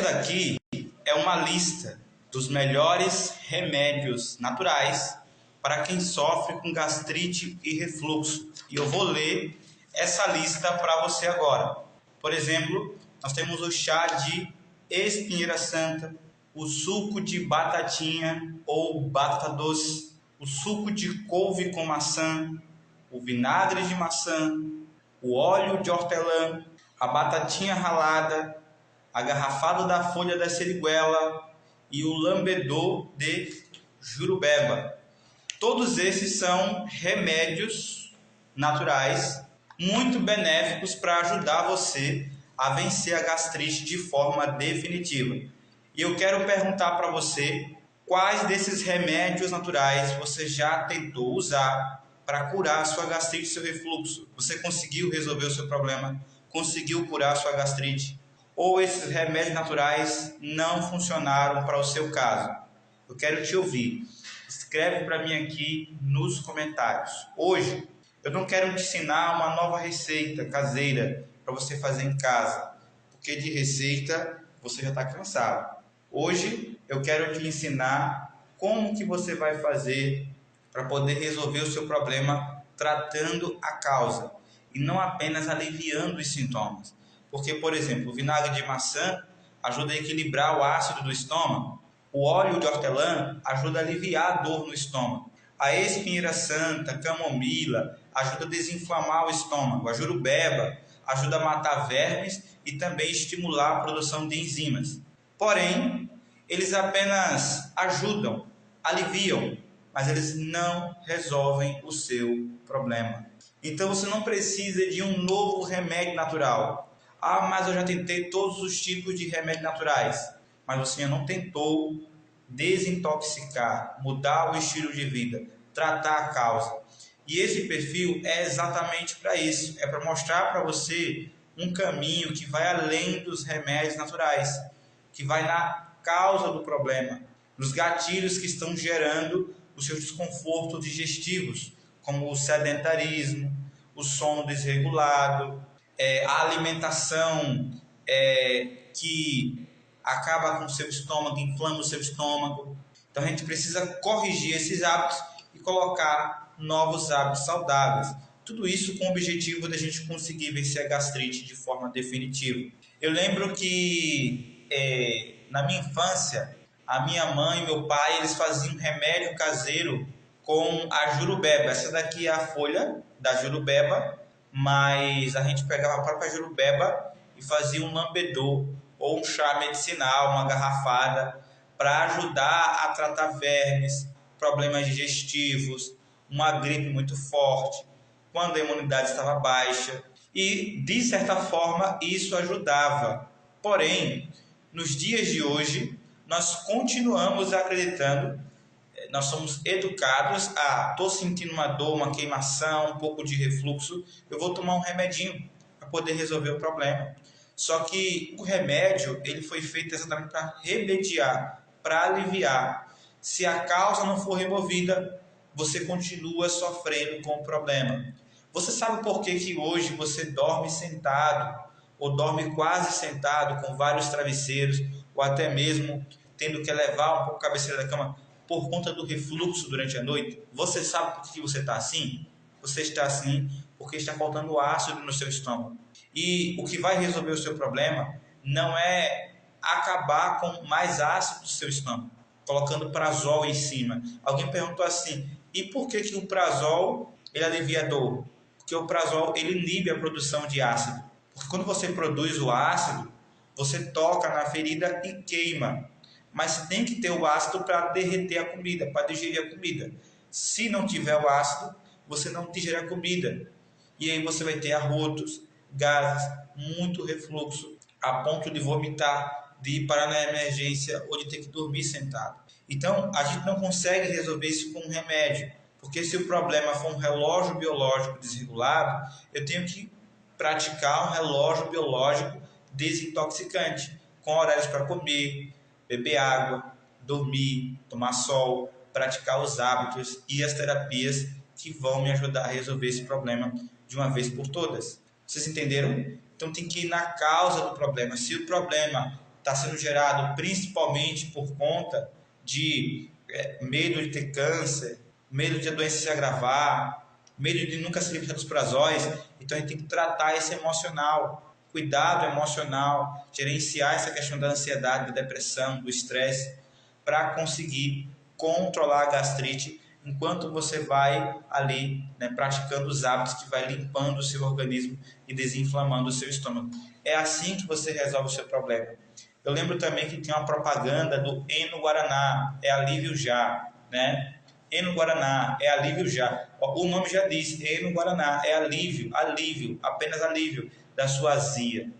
Essa daqui é uma lista dos melhores remédios naturais para quem sofre com gastrite e refluxo. E eu vou ler essa lista para você agora. Por exemplo, nós temos o chá de espinheira santa, o suco de batatinha ou batata doce, o suco de couve com maçã, o vinagre de maçã, o óleo de hortelã, a batatinha ralada, a garrafada da folha da seriguela e o lambedor de jurubeba. Todos esses são remédios naturais muito benéficos para ajudar você a vencer a gastrite de forma definitiva. E eu quero perguntar para você quais desses remédios naturais você já tentou usar para curar a sua gastrite e seu refluxo. Você conseguiu resolver o seu problema? Conseguiu curar a sua gastrite? Ou esses remédios naturais não funcionaram para o seu caso? Eu quero te ouvir. Escreve para mim aqui nos comentários. Hoje eu não quero te ensinar uma nova receita caseira para você fazer em casa, porque de receita você já está cansado. Hoje eu quero te ensinar como que você vai fazer para poder resolver o seu problema tratando a causa e não apenas aliviando os sintomas. Porque, por exemplo, o vinagre de maçã ajuda a equilibrar o ácido do estômago. O óleo de hortelã ajuda a aliviar a dor no estômago. A espinheira santa, camomila, ajuda a desinflamar o estômago. A jurubeba ajuda a matar vermes e também estimular a produção de enzimas. Porém, eles apenas ajudam, aliviam, mas eles não resolvem o seu problema. Então você não precisa de um novo remédio natural. Ah, mas eu já tentei todos os tipos de remédios naturais. Mas você não tentou desintoxicar, mudar o estilo de vida, tratar a causa. E esse perfil é exatamente para isso. É para mostrar para você um caminho que vai além dos remédios naturais, que vai na causa do problema, nos gatilhos que estão gerando os seus desconfortos digestivos, como o sedentarismo, o sono desregulado, a alimentação que acaba com o seu estômago, inflama o seu estômago. Então a gente precisa corrigir esses hábitos e colocar novos hábitos saudáveis. Tudo isso com o objetivo de a gente conseguir vencer a gastrite de forma definitiva. Eu lembro que na minha infância, a minha mãe e meu pai, eles faziam remédio caseiro com a jurubeba. Essa daqui é a folha da jurubeba, mas a gente pegava a própria jurubeba e fazia um lambedor ou um chá medicinal, uma garrafada, para ajudar a tratar vermes, problemas digestivos, uma gripe muito forte, quando a imunidade estava baixa. E, de certa forma, isso ajudava. Porém, nos dias de hoje, nós continuamos acreditando, nós somos educados a, estou sentindo uma dor, uma queimação, um pouco de refluxo, eu vou tomar um remedinho para poder resolver o problema. Só que o remédio, ele foi feito exatamente para remediar, para aliviar. Se a causa não for removida, você continua sofrendo com o problema. Você sabe por que hoje você dorme sentado, ou dorme quase sentado, com vários travesseiros, ou até mesmo tendo que levar um pouco a cabeceira da cama por conta do refluxo durante a noite? Você sabe por que você está assim? Você está assim porque está faltando ácido no seu estômago. E o que vai resolver o seu problema não é acabar com mais ácido do seu estômago, colocando prazol em cima. Alguém perguntou assim, e por que o prazol ele alivia a dor? Porque o prazol ele inibe a produção de ácido. Porque quando você produz o ácido, você toca na ferida e queima. Mas tem que ter o ácido para derreter a comida, para digerir a comida. Se não tiver o ácido, você não digere a comida. E aí você vai ter arrotos, gases, muito refluxo, a ponto de vomitar, de ir para na emergência ou de ter que dormir sentado. Então, a gente não consegue resolver isso com um remédio. Porque se o problema for um relógio biológico desregulado, eu tenho que praticar um relógio biológico desintoxicante, com horários para comer, beber água, dormir, tomar sol, praticar os hábitos e as terapias que vão me ajudar a resolver esse problema de uma vez por todas. Vocês entenderam? Então tem que ir na causa do problema. Se o problema está sendo gerado principalmente por conta de medo de ter câncer, medo de a doença se agravar, medo de nunca se livrar dos prazóis. Então a gente tem que tratar esse emocional, cuidado emocional, gerenciar essa questão da ansiedade, da depressão, do estresse, para conseguir controlar a gastrite enquanto você vai ali, né, praticando os hábitos que vai limpando o seu organismo e desinflamando o seu estômago. É assim que você resolve o seu problema. Eu lembro também que tem uma propaganda do Eno Guaraná, é alívio já, né? Eno Guaraná, é alívio já. O nome já diz, Eno Guaraná, é alívio, alívio, apenas alívio da sua azia,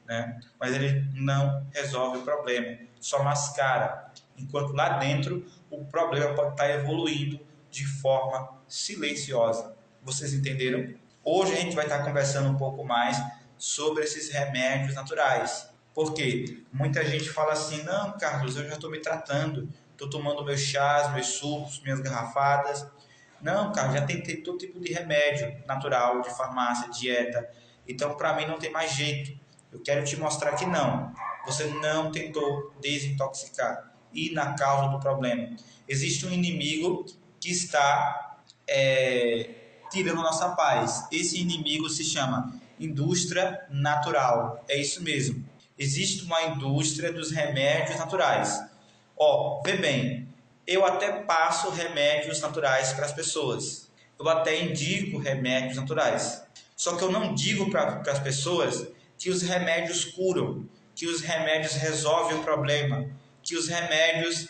né? Mas ele não resolve o problema, só mascara. Enquanto lá dentro o problema pode estar evoluindo de forma silenciosa. Vocês entenderam? Hoje a gente vai estar conversando um pouco mais sobre esses remédios naturais. Porque muita gente fala assim, não, Carlos, eu já estou me tratando, estou tomando meus chás, meus sucos, minhas garrafadas. Não, Carlos, já tentei todo tipo de remédio natural, de farmácia, dieta. Então, para mim, não tem mais jeito. Eu quero te mostrar que não. Você não tentou desintoxicar. E na causa do problema. Existe um inimigo que está tirando nossa paz. Esse inimigo se chama indústria natural. É isso mesmo. Existe uma indústria dos remédios naturais. Vê bem, eu até passo remédios naturais para as pessoas. Eu até indico remédios naturais. Só que eu não digo para as pessoas que os remédios curam, que os remédios resolvem o problema, que os remédios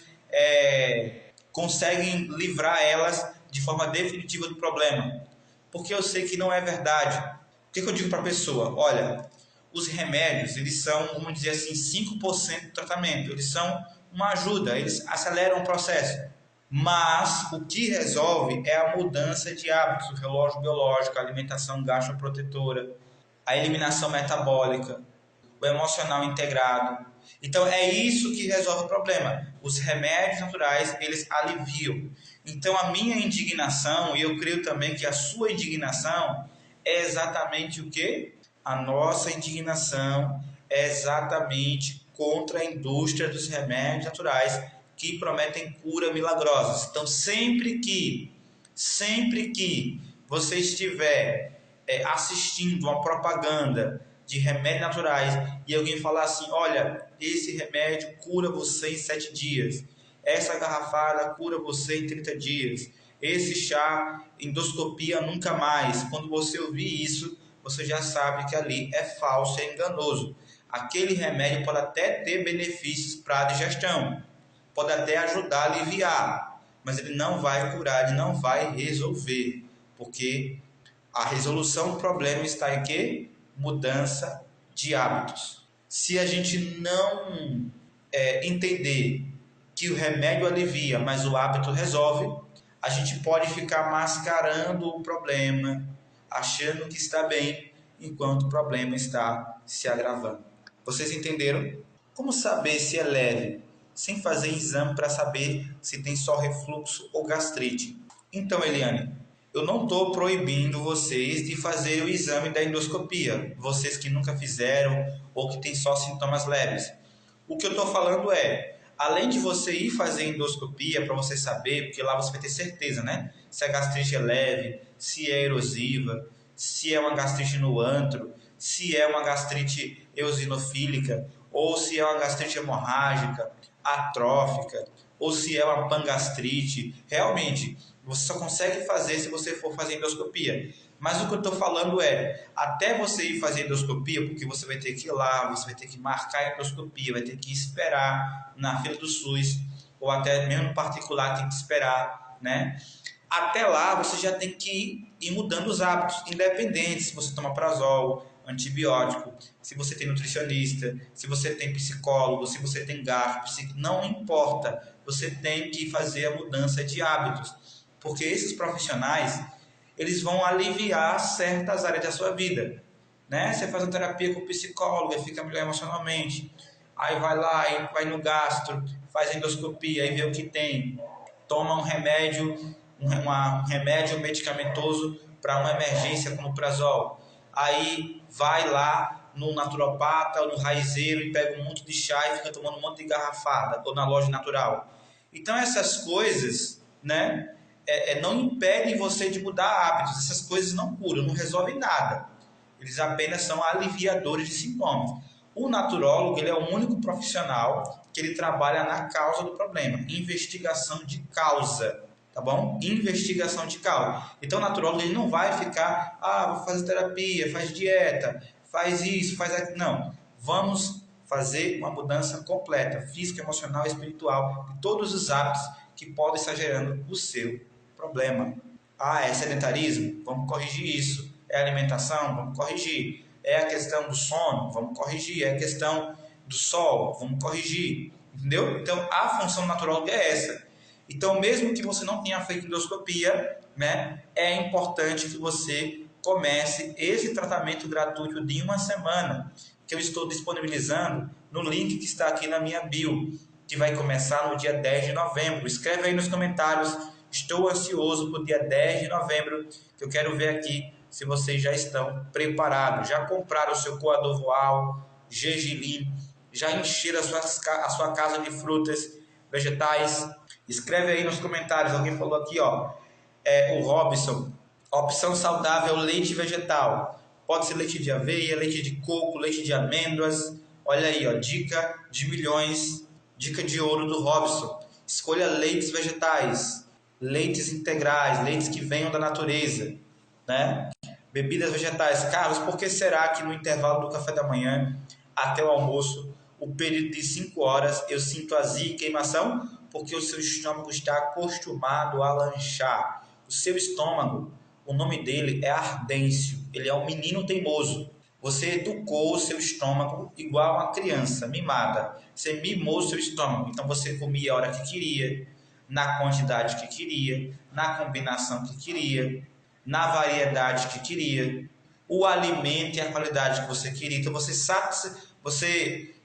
conseguem livrar elas de forma definitiva do problema. Porque eu sei que não é verdade. O que eu digo para a pessoa? Olha, os remédios, eles são, vamos dizer assim, 5% do tratamento. Eles são uma ajuda, eles aceleram o processo. Mas o que resolve é a mudança de hábitos, o relógio biológico, a alimentação gastroprotetora, a eliminação metabólica, o emocional integrado. Então é isso que resolve o problema. Os remédios naturais, eles aliviam. Então a minha indignação, e eu creio também que a sua indignação, é exatamente o quê? A nossa indignação é exatamente contra a indústria dos remédios naturais que prometem cura milagrosas. Então, sempre que você estiver assistindo uma propaganda de remédios naturais e alguém falar assim, olha, esse remédio cura você em 7 dias, essa garrafada cura você em 30 dias, esse chá, endoscopia nunca mais. Quando você ouvir isso, você já sabe que ali é falso, é enganoso. Aquele remédio pode até ter benefícios para a digestão, pode até ajudar a aliviar, mas ele não vai curar, ele não vai resolver, porque a resolução do problema está em quê? Mudança de hábitos. Se a gente não entender que o remédio alivia, mas o hábito resolve, a gente pode ficar mascarando o problema, achando que está bem, enquanto o problema está se agravando. Vocês entenderam? Como saber se é leve, sem fazer exame para saber se tem só refluxo ou gastrite? Então, Eliane, eu não estou proibindo vocês de fazer o exame da endoscopia, vocês que nunca fizeram ou que têm só sintomas leves. O que eu estou falando é, além de você ir fazer endoscopia para você saber, porque lá você vai ter certeza, né? Se a gastrite é leve, se é erosiva, se é uma gastrite no antro, se é uma gastrite eosinofílica, ou se é uma gastrite hemorrágica, atrófica, ou se é uma pangastrite. Realmente, você só consegue fazer se você for fazer endoscopia. Mas o que eu estou falando é, até você ir fazer endoscopia, porque você vai ter que ir lá, você vai ter que marcar a endoscopia, vai ter que esperar na fila do SUS, ou até mesmo no particular tem que esperar, né? Até lá você já tem que ir mudando os hábitos, independente se você toma prazol, antibiótico, se você tem nutricionista, se você tem psicólogo, se você tem gastro, não importa, você tem que fazer a mudança de hábitos, porque esses profissionais, eles vão aliviar certas áreas da sua vida, né? Você faz uma terapia com o psicólogo, fica melhor emocionalmente, aí vai lá, vai no gastro, faz endoscopia, aí vê o que tem, toma um remédio, um remédio medicamentoso para uma emergência como o prazol, aí vai lá no naturopata ou no raizeiro e pega um monte de chá e fica tomando um monte de garrafada, ou na loja natural. Então essas coisas, né, não impedem você de mudar hábitos. Essas coisas não curam, não resolvem nada. Eles apenas são aliviadores de sintomas. O naturólogo, ele é o único profissional que ele trabalha na causa do problema, investigação de causa, tá bom? Investigação de causa. Então o naturólogo, ele não vai ficar, vou fazer terapia, faz dieta, faz isso, faz aquilo. Não, vamos fazer uma mudança completa, física, emocional e espiritual, de todos os hábitos que podem estar gerando o seu problema. É sedentarismo? Vamos corrigir isso. É alimentação? Vamos corrigir. É a questão do sono? Vamos corrigir. É a questão do sol? Vamos corrigir. Entendeu? Então, a função natural é essa. Então, mesmo que você não tenha feito endoscopia, né, é importante que você comece esse tratamento gratuito de 1 semana, que eu estou disponibilizando no link que está aqui na minha bio, que vai começar no dia 10 de novembro. Escreve aí nos comentários, estou ansioso para o dia 10 de novembro, que eu quero ver aqui se vocês já estão preparados, já compraram o seu coador voal, gergelim, já encheram a sua casa de frutas, vegetais. Escreve aí nos comentários, alguém falou aqui, o Robson, opção saudável, leite vegetal. Pode ser leite de aveia, leite de coco, leite de amêndoas. Olha aí, dica de milhões, dica de ouro do Robson. Escolha leites vegetais, leites integrais, leites que venham da natureza, né? Bebidas vegetais. Carlos, por que será que no intervalo do café da manhã até o almoço, o período de 5 horas, eu sinto azia e queimação? Porque o seu estômago está acostumado a lanchar. O seu estômago, o nome dele é ardêncio, ele é um menino teimoso. Você educou o seu estômago igual uma criança mimada. Você mimou o seu estômago, então você comia a hora que queria, na quantidade que queria, na combinação que queria, na variedade que queria, o alimento e a qualidade que você queria. Então você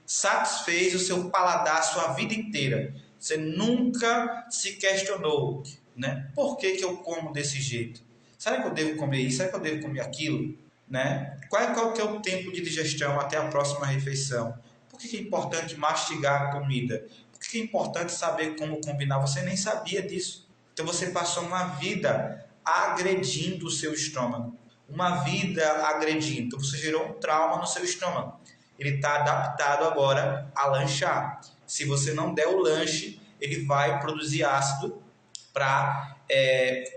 satisfez o seu paladar a sua vida inteira. Você nunca se questionou, né? Por que eu como desse jeito? Será que eu devo comer isso? Será que eu devo comer aquilo? Né? Qual que é o tempo de digestão até a próxima refeição? Por que é importante mastigar a comida? Por que é importante saber como combinar? Você nem sabia disso. Então você passou uma vida agredindo o seu estômago. Uma vida agredindo. Então você gerou um trauma no seu estômago. Ele está adaptado agora a lanchar. Se você não der o lanche, ele vai produzir ácido para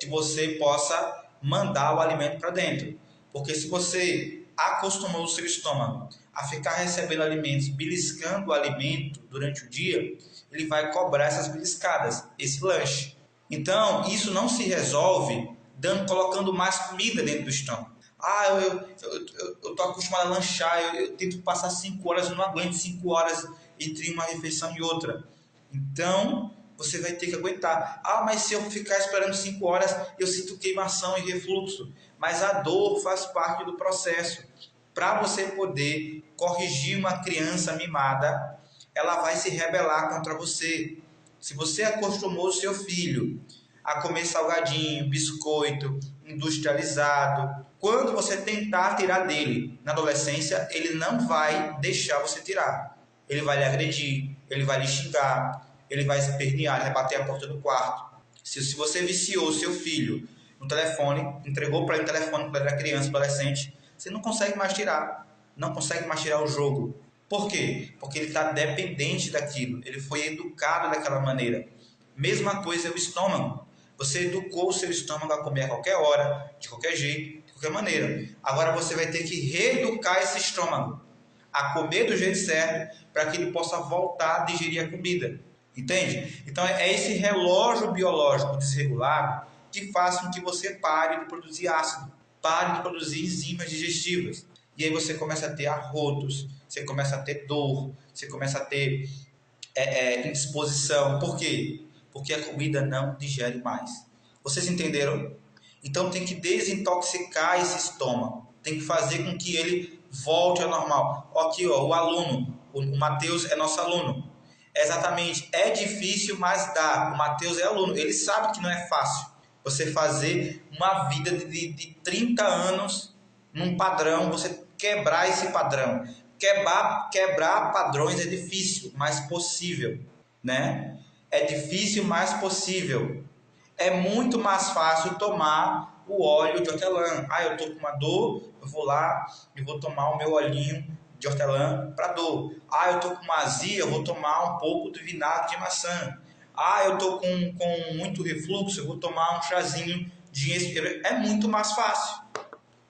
que você possa mandar o alimento para dentro. Porque se você acostumou o seu estômago a ficar recebendo alimentos, beliscando o alimento durante o dia, ele vai cobrar essas beliscadas, esse lanche. Então, isso não se resolve colocando mais comida dentro do estômago. Eu estou acostumado a lanchar, eu tento passar 5 horas, eu não aguento 5 horas entre uma refeição e outra. Então, você vai ter que aguentar. Mas se eu ficar esperando 5 horas, eu sinto queimação e refluxo. Mas a dor faz parte do processo. Para você poder corrigir uma criança mimada, ela vai se rebelar contra você. Se você acostumou o seu filho a comer salgadinho, biscoito, industrializado, quando você tentar tirar dele na adolescência, ele não vai deixar você tirar. Ele vai lhe agredir, ele vai lhe xingar, ele vai se espernear, ele vai bater a porta do quarto. Se você viciou o seu filho no telefone, entregou para ele o telefone quando ele era criança, adolescente, você não consegue mais tirar. Não consegue mais tirar o jogo. Por quê? Porque ele está dependente daquilo. Ele foi educado daquela maneira. Mesma coisa é o estômago. Você educou o seu estômago a comer a qualquer hora, de qualquer jeito, de qualquer maneira. Agora você vai ter que reeducar esse estômago a comer do jeito certo para que ele possa voltar a digerir a comida. Entende? Então é esse relógio biológico desregulado que faz com que você pare de produzir ácido, pare de produzir enzimas digestivas. E aí você começa a ter arrotos, você começa a ter dor, você começa a ter indisposição. Por quê? Porque a comida não digere mais. Vocês entenderam? Então tem que desintoxicar esse estômago. Tem que fazer com que ele volte ao normal. Aqui, o aluno, o Matheus é nosso aluno. Exatamente, é difícil, mas dá. O Matheus é aluno, ele sabe que não é fácil você fazer uma vida de 30 anos num padrão, você quebrar esse padrão. Quebrar padrões é difícil, mas possível, né? É difícil, mas possível. É muito mais fácil tomar o óleo de hortelã. Ah, eu tô com uma dor, eu vou lá e vou tomar o meu olhinho de hortelã para dor. Ah, eu tô com uma azia, eu vou tomar um pouco de vinagre de maçã. Ah, eu tô com muito refluxo, eu vou tomar um chazinho de espinafre. É muito mais fácil.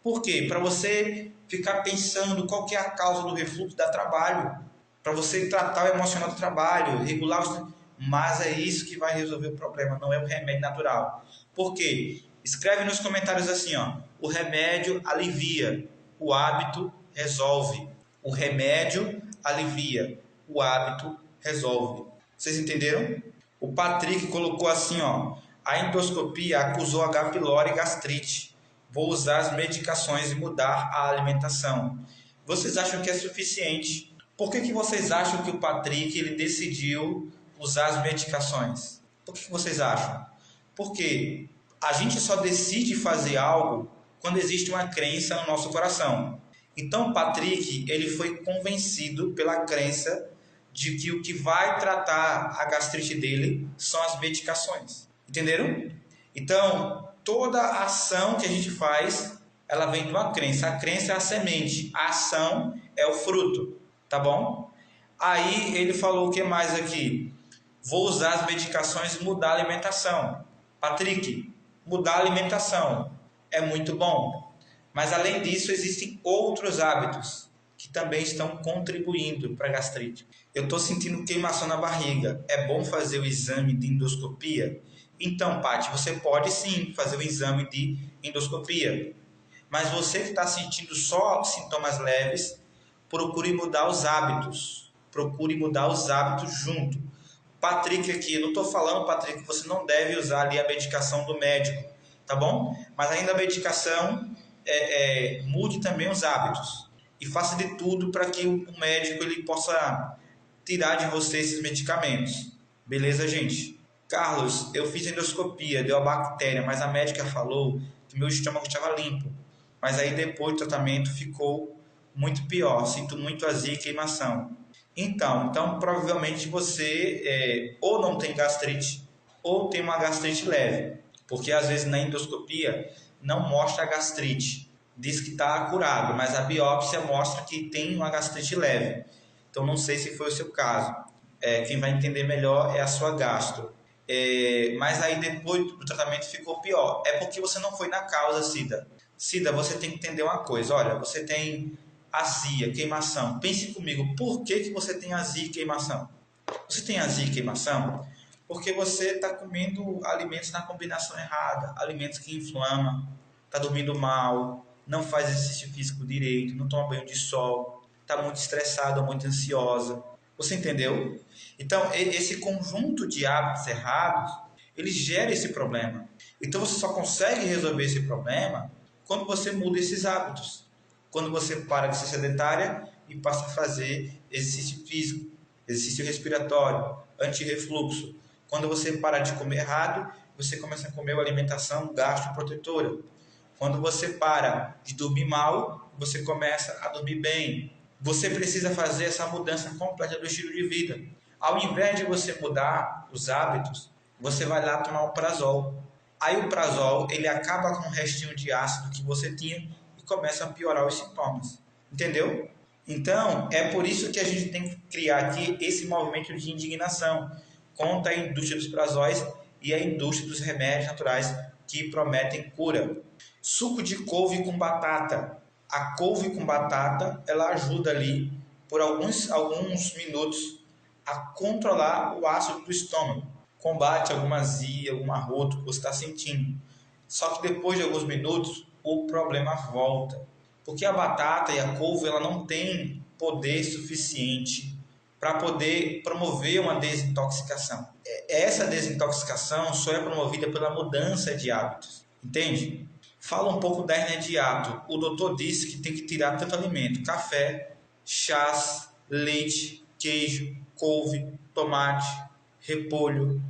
Por quê? Para você ficar pensando qual que é a causa do refluxo, dá trabalho. Para você tratar o emocional do trabalho, regular os... Mas é isso que vai resolver o problema, não é o remédio natural. Por quê? Escreve nos comentários assim, ó. O remédio alivia, o hábito resolve. O remédio alivia, o hábito resolve. Vocês entenderam? O Patrick colocou assim, ó. A endoscopia acusou H. pylori e gastrite. Vou usar as medicações e mudar a alimentação. Vocês acham que é suficiente? Por que vocês acham que o Patrick ele decidiu usar as medicações? Por que vocês acham? Porque a gente só decide fazer algo quando existe uma crença no nosso coração. Então, o Patrick ele foi convencido pela crença de que o que vai tratar a gastrite dele são as medicações. Entenderam? Então, toda ação que a gente faz, ela vem de uma crença. A crença é a semente, a ação é o fruto, tá bom? Aí ele falou o que mais aqui? Vou usar as medicações e mudar a alimentação. Patrick, mudar a alimentação é muito bom. Mas além disso, existem outros hábitos que também estão contribuindo para a gastrite. Eu estou sentindo queimação na barriga. É bom fazer o exame de endoscopia? Então, Paty, você pode sim fazer o exame de endoscopia. Mas você que está sentindo só sintomas leves, procure mudar os hábitos. Procure mudar os hábitos junto. Patrick aqui, eu não estou falando, Patrick, que você não deve usar ali a medicação do médico, tá bom? Mas ainda a medicação mude também os hábitos. E faça de tudo para que o médico ele possa tirar de você esses medicamentos. Beleza, gente? Carlos, eu fiz endoscopia, deu a bactéria, mas a médica falou que meu estômago estava limpo. Mas aí depois do tratamento ficou muito pior, sinto muito azia e queimação. Então provavelmente você ou não tem gastrite ou tem uma gastrite leve, porque às vezes na endoscopia não mostra a gastrite, diz que está curado, mas a biópsia mostra que tem uma gastrite leve. Então não sei se foi o seu caso. Quem vai entender melhor é a sua gastro. Mas aí depois do tratamento ficou pior. É porque você não foi na causa, Cida. Cida, você tem que entender uma coisa. Olha, você tem azia, queimação. Pense comigo, por que você tem azia e queimação? Você tem azia e queimação porque você está comendo alimentos na combinação errada, alimentos que inflamam, está dormindo mal, não faz exercício físico direito, não toma banho de sol, está muito estressado, muito ansiosa. Você entendeu? Então, esse conjunto de hábitos errados, ele gera esse problema. Então, você só consegue resolver esse problema quando você muda esses hábitos. Quando você para de ser sedentária e passa a fazer exercício físico, exercício respiratório, antirrefluxo. Quando você para de comer errado, você começa a comer uma alimentação gastroprotetora. Quando você para de dormir mal, você começa a dormir bem. Você precisa fazer essa mudança completa do estilo de vida. Ao invés de você mudar os hábitos, você vai lá tomar o prazol. Aí o prazol, ele acaba com o restinho de ácido que você tinha e começa a piorar os sintomas. Entendeu? Então, é por isso que a gente tem que criar aqui esse movimento de indignação contra a indústria dos prazóis e a indústria dos remédios naturais que prometem cura. Suco de couve com batata. A couve com batata, ela ajuda ali por alguns minutos a controlar o ácido do estômago. Combate alguma azia, algum arroto que você está sentindo. Só que depois de alguns minutos, o problema volta. Porque a batata e a couve ela não tem poder suficiente para poder promover uma desintoxicação. Essa desintoxicação só é promovida pela mudança de hábitos. Entende? Fala um pouco da hernia de hiato. O doutor disse que tem que tirar tanto alimento: café, chás, leite, queijo, couve, tomate, repolho.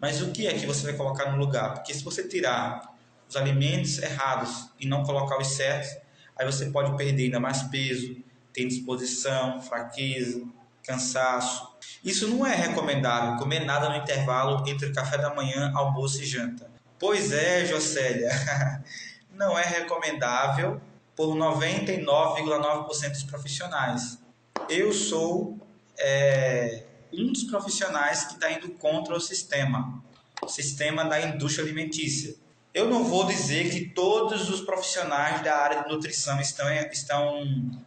Mas o que é que você vai colocar no lugar? Porque se você tirar os alimentos errados e não colocar os certos, Aí você pode perder ainda mais peso, ter indisposição, fraqueza, cansaço. Isso não é recomendável, comer nada no intervalo entre café da manhã, almoço e janta. Pois é, Jocélia, não é recomendável por 99,9% dos profissionais. Eu sou um dos profissionais que está indo contra o sistema da indústria alimentícia. Eu não vou dizer que todos os profissionais da área de nutrição estão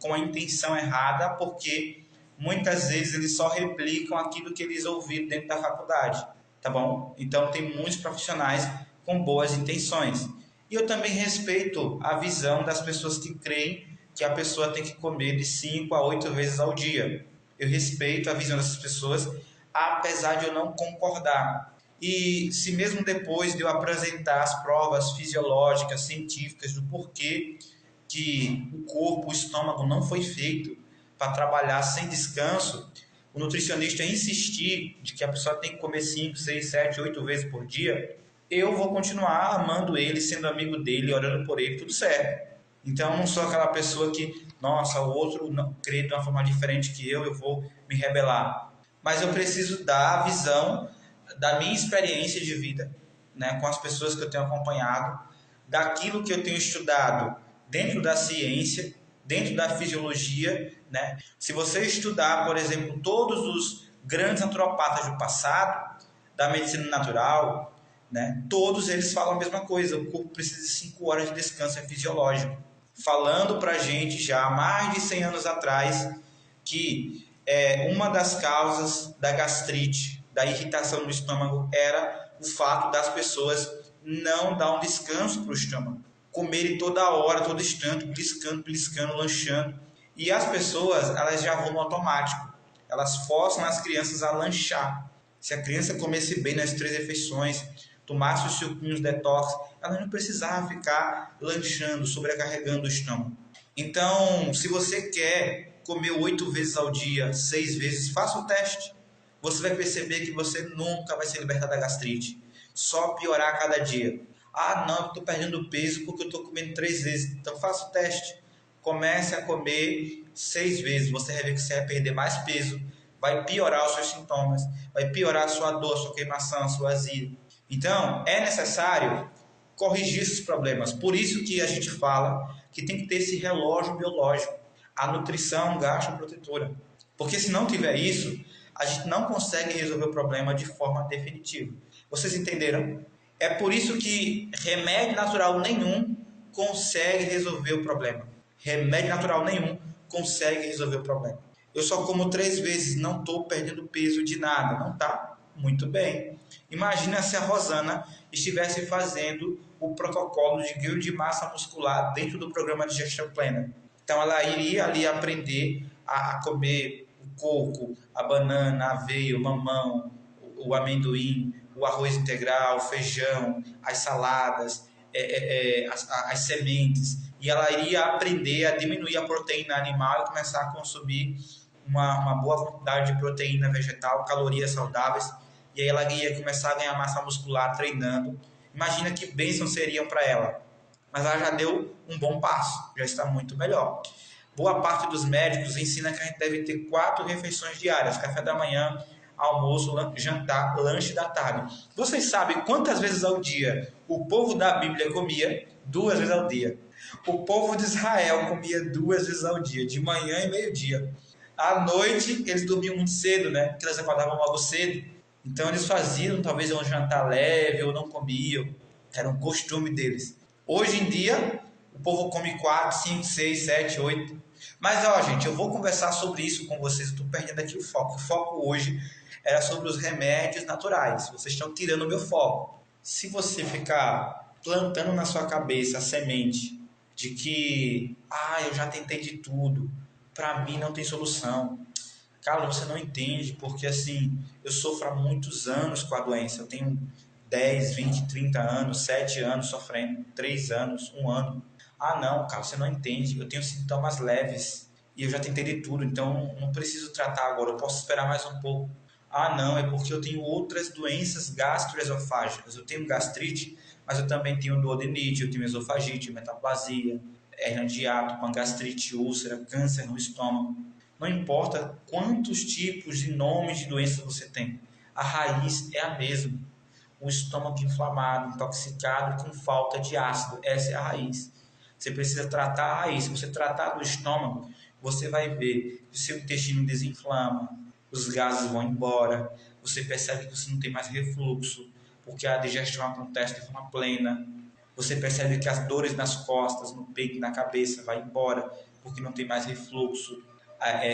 com a intenção errada, porque muitas vezes eles só replicam aquilo que eles ouviram dentro da faculdade, tá bom? Então tem muitos profissionais com boas intenções. E eu também respeito a visão das pessoas que creem que a pessoa tem que comer de 5 a 8 vezes ao dia. Eu respeito a visão dessas pessoas, apesar de eu não concordar. E se mesmo depois de eu apresentar as provas fisiológicas, científicas do porquê que o corpo, o estômago não foi feito para trabalhar sem descanso, o nutricionista insistir de que a pessoa tem que comer 5, 6, 7, 8 vezes por dia, eu vou continuar amando ele, sendo amigo dele, orando por ele, tudo certo. Então eu não sou aquela pessoa que, nossa, o outro não crê de uma forma diferente que eu vou me rebelar. Mas eu preciso dar a visão da minha experiência de vida, né, com as pessoas que eu tenho acompanhado, daquilo que eu tenho estudado dentro da ciência, dentro da fisiologia, né? Se você estudar, por exemplo, todos os grandes naturopatas do passado, da medicina natural, né, todos eles falam a mesma coisa: o corpo precisa de 5 horas de descanso, é fisiológico. Falando para a gente já há mais de 100 anos atrás que uma das causas da gastrite, da irritação do estômago, era o fato das pessoas não dar um descanso para o estômago, comerem toda hora, todo instante, beliscando, lanchando. E as pessoas, elas já vão no automático, elas forçam as crianças a lanchar. Se a criança comesse bem nas 3 refeições, tomasse os suquinhos detox, ela não precisava ficar lanchando, sobrecarregando o estômago. Então, se você quer comer 8 vezes ao dia, 6 vezes, faça o teste. Você vai perceber que você nunca vai se libertar da gastrite. Só piorar a cada dia. Ah, não, eu estou perdendo peso porque eu estou comendo 3 vezes. Então faça o teste. Comece a comer 6 vezes. Você vai ver que você vai perder mais peso. Vai piorar os seus sintomas. Vai piorar a sua dor, a sua queimação, a sua azia. Então, é necessário corrigir esses problemas. Por isso que a gente fala que tem que ter esse relógio biológico. A nutrição gastroprotetora. Porque se não tiver isso, a gente não consegue resolver o problema de forma definitiva. Vocês entenderam? É por isso que remédio natural nenhum consegue resolver o problema. Remédio natural nenhum consegue resolver o problema. Eu só como 3 vezes, não estou perdendo peso de nada. Não está? Muito bem. Imagina se a Rosana estivesse fazendo o protocolo de ganho de massa muscular dentro do programa de gestão plena. Então ela iria ali aprender a comer o coco, a banana, a aveia, o mamão, o amendoim, o arroz integral, o feijão, as saladas, as sementes. E ela iria aprender a diminuir a proteína animal e começar a consumir uma boa quantidade de proteína vegetal, calorias saudáveis. E aí ela ia começar a ganhar massa muscular treinando. Imagina que bênçãos seriam para ela. Mas ela já deu um bom passo, já está muito melhor. Boa parte dos médicos ensina que a gente deve ter 4 refeições diárias: café da manhã, almoço, jantar, lanche da tarde. Vocês sabem quantas vezes ao dia o povo da Bíblia comia? 2 vezes ao dia. O povo de Israel comia 2 vezes ao dia, de manhã e meio-dia. À noite, eles dormiam muito cedo, né? Porque eles acordavam logo cedo. Então eles faziam talvez um jantar leve ou não comiam. Era um costume deles. Hoje em dia, o povo come 4, 5, 6, 7, 8. Mas, ó, gente, eu vou conversar sobre isso com vocês. Eu estou perdendo aqui o foco. O foco hoje era sobre os remédios naturais. Vocês estão tirando o meu foco. Se você ficar plantando na sua cabeça a semente de que, eu já tentei de tudo, para mim não tem solução. Cara, você não entende, porque assim, eu sofro há muitos anos com a doença. Eu tenho 10, 20, 30 anos, 7 anos sofrendo, 3 anos, 1 ano. Ah, não, cara, você não entende. Eu tenho sintomas leves e eu já tentei de tudo, então não preciso tratar agora, eu posso esperar mais um pouco. Ah, não, é porque eu tenho outras doenças gastroesofágicas. Eu tenho gastrite, mas eu também tenho duodenite, eu tenho esofagite, metaplasia, hernia de hiato, com gastrite, úlcera, câncer no estômago. Não importa quantos tipos e nomes de doenças você tem, a raiz é a mesma. O estômago inflamado, intoxicado, com falta de ácido, essa é a raiz. Você precisa tratar a raiz. Se você tratar do estômago, você vai ver que o seu intestino desinflama, os gases vão embora, você percebe que você não tem mais refluxo, porque a digestão acontece de forma plena. Você percebe que as dores nas costas, no peito e na cabeça vai embora, porque não tem mais refluxo,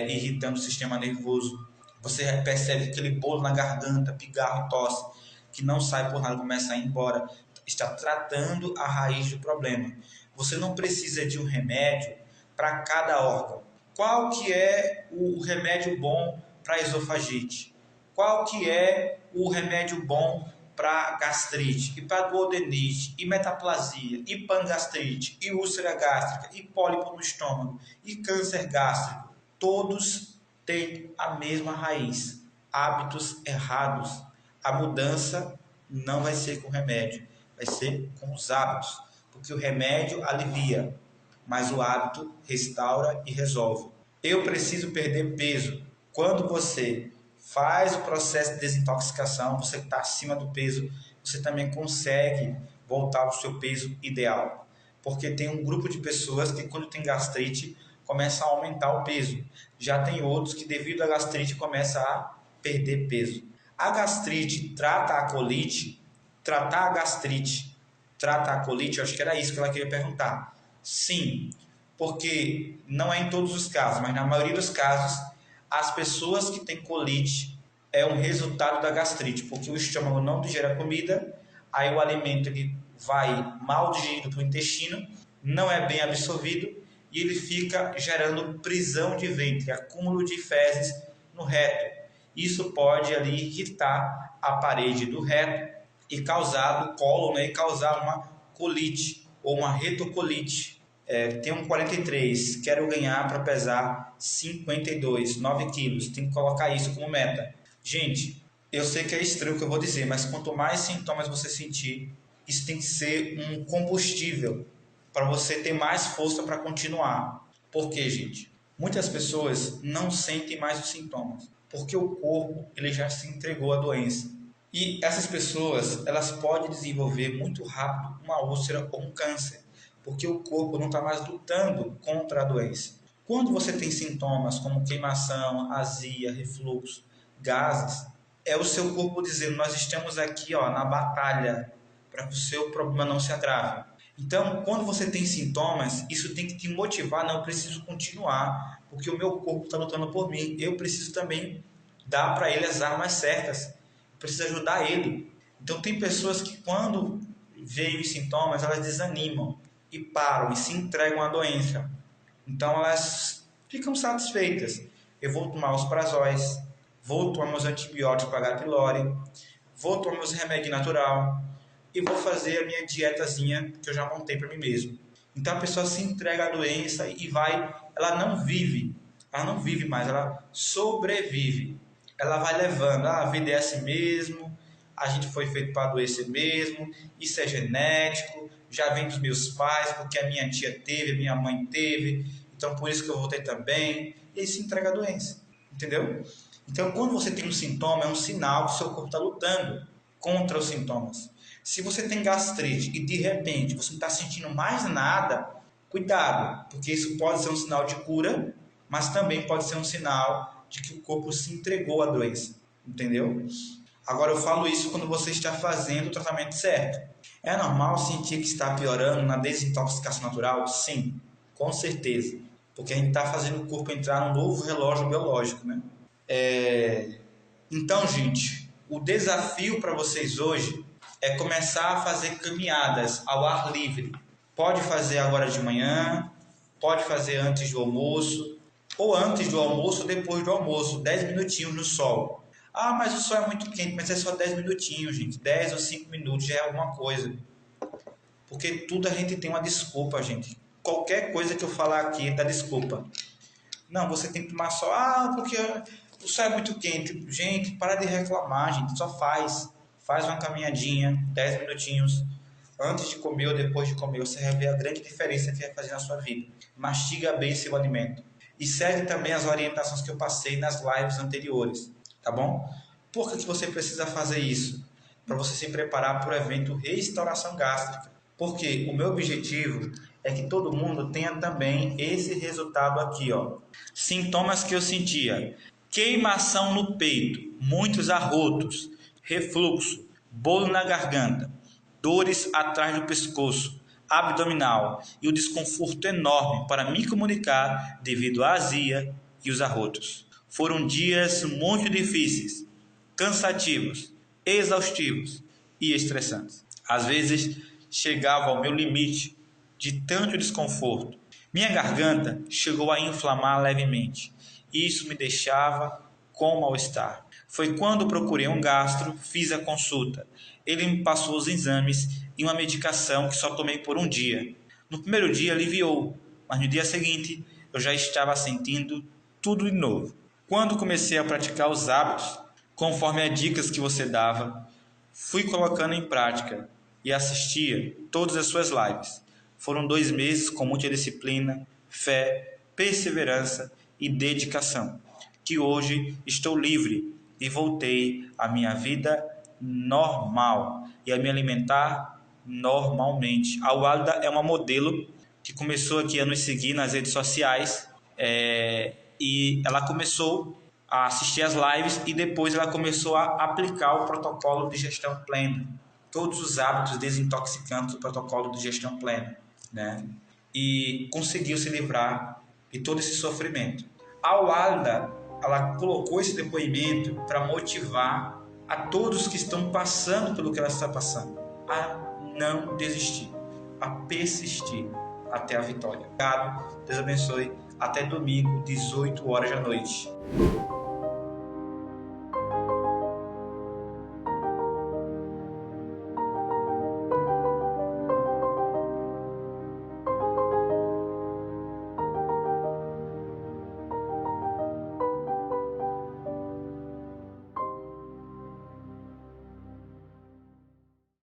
irritando o sistema nervoso. Você percebe aquele bolo na garganta, pigarro e tosse, que não sai por nada, começa a ir embora. Está tratando a raiz do problema. Você não precisa de um remédio para cada órgão. Qual que é o remédio bom para esofagite? Qual que é o remédio bom para gastrite, e para duodenite, e metaplasia, e pangastrite, e úlcera gástrica, e pólipo no estômago, e câncer gástrico? Todos têm a mesma raiz, hábitos errados. A mudança não vai ser com remédio, vai ser com os hábitos, porque o remédio alivia, mas o hábito restaura e resolve. Eu preciso perder peso. Quando você faz o processo de desintoxicação, você que está acima do peso, você também consegue voltar ao seu peso ideal. Porque tem um grupo de pessoas que, quando tem gastrite, começa a aumentar o peso. Já tem outros que, devido à gastrite, começam a perder peso. A gastrite trata a colite, tratar a gastrite trata a colite, eu acho que era isso que ela queria perguntar. Sim, porque não é em todos os casos, mas na maioria dos casos, as pessoas que têm colite é um resultado da gastrite, porque o estômago não digere a comida, aí o alimento ele vai mal digerido para o intestino, não é bem absorvido e ele fica gerando prisão de ventre, acúmulo de fezes no reto. Isso pode ali irritar a parede do reto e causar o cólon, né, e causar uma colite ou uma retocolite. Tem um 43, quero ganhar para pesar 52, 9 quilos, tem que colocar isso como meta. Gente, eu sei que é estranho o que eu vou dizer, mas quanto mais sintomas você sentir, isso tem que ser um combustível para você ter mais força para continuar. Por quê, gente? Muitas pessoas não sentem mais os sintomas, porque o corpo ele já se entregou à doença. E essas pessoas, elas podem desenvolver muito rápido uma úlcera ou um câncer, porque o corpo não está mais lutando contra a doença. Quando você tem sintomas como queimação, azia, refluxo, gases, é o seu corpo dizendo, nós estamos aqui na batalha para que o seu problema não se agrave. Então, quando você tem sintomas, isso tem que te motivar, não, eu preciso continuar, porque o meu corpo está lutando por mim, eu preciso também dar para ele as armas certas, preciso ajudar ele. Então, tem pessoas que quando veem os sintomas, elas desanimam e param e se entregam à doença. Então, elas ficam satisfeitas. Eu vou tomar os prazóis, vou tomar meus antibióticos para H. pylori, vou tomar meus remédios natural e vou fazer a minha dietazinha que eu já montei para mim mesmo. Então a pessoa se entrega à doença e vai, ela não vive mais, ela sobrevive. Ela vai levando, a vida é assim mesmo, a gente foi feito para adoecer mesmo, isso é genético, já vem dos meus pais, porque a minha tia teve, a minha mãe teve, então por isso que eu vou ter também, e aí se entrega à doença, entendeu? Então, quando você tem um sintoma, é um sinal que o seu corpo está lutando contra os sintomas. Se você tem gastrite e de repente você não está sentindo mais nada, cuidado, porque isso pode ser um sinal de cura, mas também pode ser um sinal de que o corpo se entregou à doença, entendeu? Agora, eu falo isso quando você está fazendo o tratamento certo. É normal sentir que está piorando na desintoxicação natural? Sim, com certeza, porque a gente está fazendo o corpo entrar num novo relógio biológico, né? Então, gente, o desafio para vocês hoje é começar a fazer caminhadas ao ar livre. Pode fazer agora de manhã, pode fazer antes do almoço, ou antes do almoço ou depois do almoço, 10 minutinhos no sol. Ah, mas o sol é muito quente, mas é só 10 minutinhos, gente. 10 ou 5 minutos já é alguma coisa. Porque tudo a gente tem uma desculpa, gente. Qualquer coisa que eu falar aqui dá desculpa. Não, você tem que tomar sol. Ah, porque o sol é muito quente. Gente, para de reclamar, gente. Só faz uma caminhadinha, 10 minutinhos. antes de comer ou depois de comer, você vai ver a grande diferença que vai fazer na sua vida. Mastiga bem seu alimento. E segue também as orientações que eu passei nas lives anteriores, tá bom? Por que você precisa fazer isso? Para você se preparar para o evento Restauração Gástrica. Porque o meu objetivo é que todo mundo tenha também esse resultado aqui, ó. Sintomas que eu sentia: queimação no peito, muitos arrotos, refluxo, bolo na garganta, dores atrás do pescoço, abdominal e o desconforto enorme para me comunicar devido à azia e os arrotos. Foram dias muito difíceis, cansativos, exaustivos e estressantes. Às vezes chegava ao meu limite de tanto desconforto. Minha garganta chegou a inflamar levemente. Isso me deixava com mal-estar. Foi quando procurei um gastro, fiz a consulta. Ele me passou os exames e uma medicação que só tomei por um dia. No primeiro dia aliviou, mas no dia seguinte eu já estava sentindo tudo de novo. Quando comecei a praticar os hábitos, conforme as dicas que você dava, fui colocando em prática e assistia todas as suas lives. Foram 2 meses com muita disciplina, fé, perseverança e dedicação, que hoje estou livre e voltei à minha vida normal e a me alimentar normalmente. A Walda é uma modelo que começou aqui a nos seguir nas redes sociais e ela começou a assistir as lives e depois ela começou a aplicar o protocolo de gestão plena, todos os hábitos desintoxicantes do protocolo de gestão plena, né? E conseguiu se livrar de todo esse sofrimento. A Walda, ela colocou esse depoimento para motivar a todos que estão passando pelo que ela está passando, a não desistir, a persistir até a vitória. Obrigado, Deus abençoe. Até domingo, 18 horas da noite.